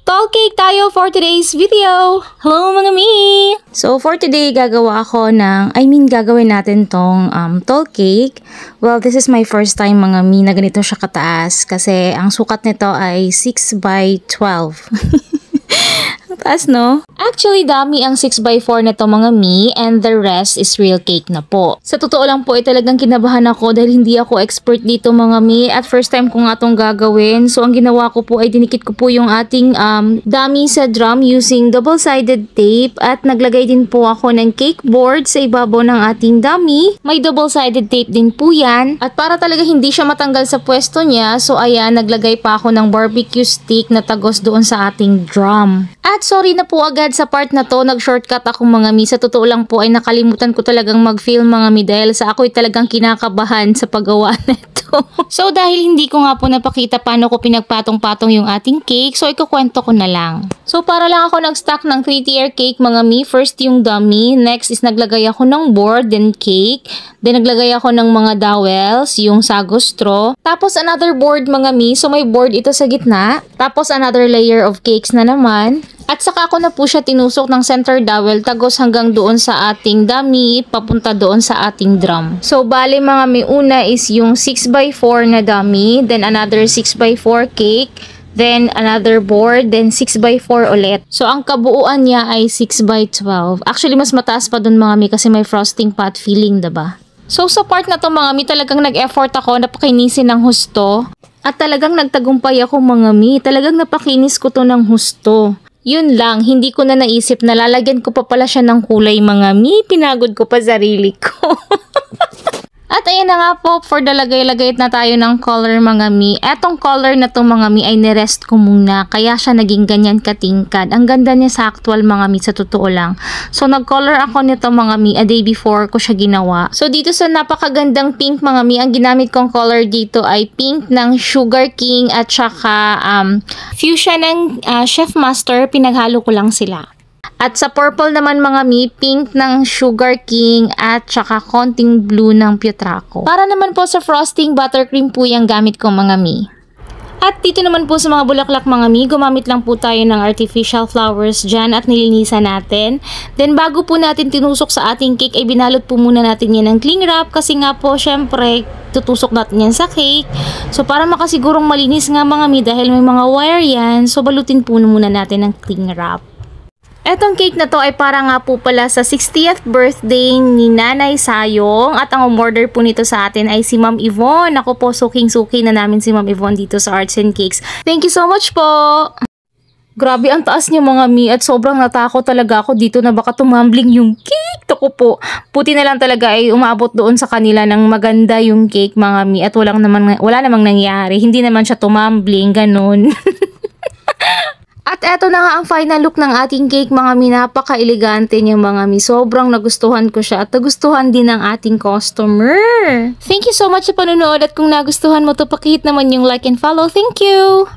Tall cake tayo for today's video! Hello mga mi! So for today, gagawin natin tong tall cake. Well, this is my first time mga mi na ganito siya kataas kasi ang sukat nito ay 6 by 12. Ang taas, no? Actually, dami ang 6x4 na to mga mi and the rest is real cake na po. Sa totoo lang po, talagang kinabahan ako dahil hindi ako expert dito mga mi. At first time ko nga itong gagawin. So, ang ginawa ko po ay dinikit ko po yung ating dummy sa drum using double-sided tape. At naglagay din po ako ng cake board sa ibabaw ng ating dummy. May double-sided tape din po yan. At para talaga hindi siya matanggal sa pwesto niya, so ayan, naglagay pa ako ng barbecue stick na tagos doon sa ating drum. At sorry na po agad sa part na to, nag-shortcut ako mga mi. Sa totoo lang po ay nakalimutan ko talagang mag-film mga mi dahil sa ako'y talagang kinakabahan sa paggawa nito. So dahil hindi ko nga po napakita paano ko pinagpatong-patong yung ating cake, so ikukwento ko na lang. So para lang ako nag-stack ng 3-tier cake mga mi. First yung dummy, next is naglagay ako ng board, then cake, then naglagay ako ng mga dowels, yung sago straw, tapos another board mga mi. So may board ito sa gitna, tapos another layer of cakes na naman. At saka ko na po siya tinusok ng center dowel tagos hanggang doon sa ating dummy papunta doon sa ating drum. So bali mga may una is yung 6x4 na dummy, then another 6x4 cake, then another board, then 6x4 ulit. So ang kabuuan niya ay 6x12. Actually mas mataas pa doon mga mi kasi may frosting pot filling, diba? So sa part na to mga mi talagang nag-effort ako, napakinisin ng husto. At talagang nagtagumpay ako mga mi, talagang napakinis ko to ng husto. Yun lang, hindi ko na naisip na lalagyan ko pa pala siya ng kulay mga mi. Pinagod ko pa sarili ko. At ayan na nga po, for the lagay-lagay na tayo ng color mga mi. Etong color na to mga mi ay nirest ko muna. Kaya siya naging ganyan katingkad. Ang ganda niya sa actual mga mi, sa totoo lang. So nag-color ako nito mga mi a day before ko siya ginawa. So dito sa napakagandang pink mga mi, ang ginamit kong color dito ay pink ng Sugar King at saka fuchsia ng Chef Master. Pinaghalo ko lang sila. At sa purple naman mga mi, pink ng Sugar King at saka konting blue ng Pietraco. Para naman po sa frosting, buttercream po yung gamit ko mga mi. At dito naman po sa mga bulaklak mga mi, gumamit lang po tayo ng artificial flowers dyan at nilinisan natin. Then bago po natin tinusok sa ating cake, ay binalot po muna natin yan ng cling wrap kasi nga po syempre tutusok natin yan sa cake. So para makasigurong malinis nga mga mi dahil may mga wire yan, so balutin po muna natin ng cling wrap. Etong cake na to ay para nga po pala sa 60th birthday ni Nanay Sayong at ang umorder po nito sa atin ay si Ma'am Yvonne. Ako po, suking-suki na namin si Ma'am Yvonne dito sa Arts and Cakes. Thank you so much po! Grabe, ang taas niya mga mi at sobrang natakot talaga ako dito na baka tumambling yung cake. Tako po. Puti na lang talaga ay umabot doon sa kanila ng maganda yung cake mga mi at wala namang nangyari. Hindi naman siya tumambling, ganun. At eto na nga ang final look ng ating cake mga mi. Napaka-elegante niya mga mi. Sobrang nagustuhan ko siya at nagustuhan din ng ating customer. Thank you so much sa panonood at kung nagustuhan mo to, pakihit naman yung like and follow. Thank you!